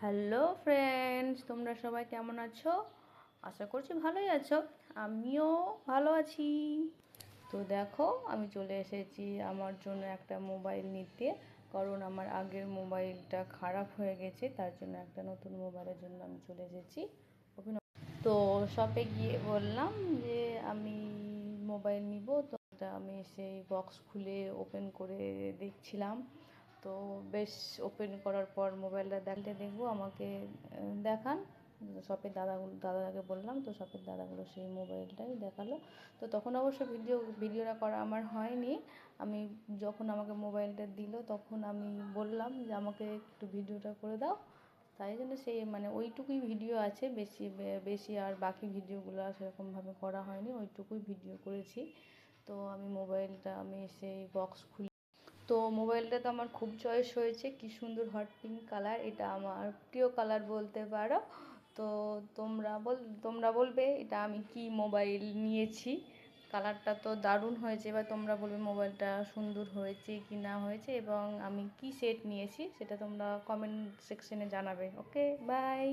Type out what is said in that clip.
Hello friends, তোমরা সবাই কেমন আছো? আশা করছি ভালোই আছো। আমিও ভালো আছি। তো দেখো, আমি চলে এসেছি আমার জন্য একটা মোবাইল নিতে, কারণ আমার আগের মোবাইলটা খারাপ হয়ে গেছে। তার জন্য একটা নতুন মোবাইলের জন্য আমি চলে এসেছি। তো শপে গিয়ে বললাম যে আমি মোবাইল নিব। তো আমি সেই বক্স খুলে ওপেন করে দেখছিলাম। তো বেশ ওপেন করার পর মোবাইলটা দেখবো আমাকে দেখান। শপের দাদাকে বললাম, তো শপের দাদাগুলো সেই মোবাইলটাই দেখালো। তো তখন অবশ্য ভিডিওটা করা আমার হয়নি। আমি যখন আমাকে মোবাইলটা দিল তখন আমি বললাম যে আমাকে একটু ভিডিওটা করে দাও। তাই জন্য সেই ওইটুকুই ভিডিও আছে, বেশি বেশি আর বাকি ভিডিওগুলো সেরকমভাবে করা হয়নি, ওইটুকুই ভিডিও করেছি। তো আমি সেই বক্স খুলি। তো মোবাইলটা তো আমার খুব চয়েস হয়েছে, কি সুন্দর হট পিঙ্ক কালার, এটা আমার প্রিয় কালার বলতে পারো। তো তোমরা বলবে এটা আমি কি মোবাইল নিয়েছি। কালারটা তো দারুণ হয়েছে। এবার তোমরা বলবে মোবাইলটা সুন্দর হয়েছে কি না হয়েছে, এবং আমি কি সেট নিয়েছি সেটা তোমরা কমেন্ট সেকশনে জানাবে। ওকে, বাই।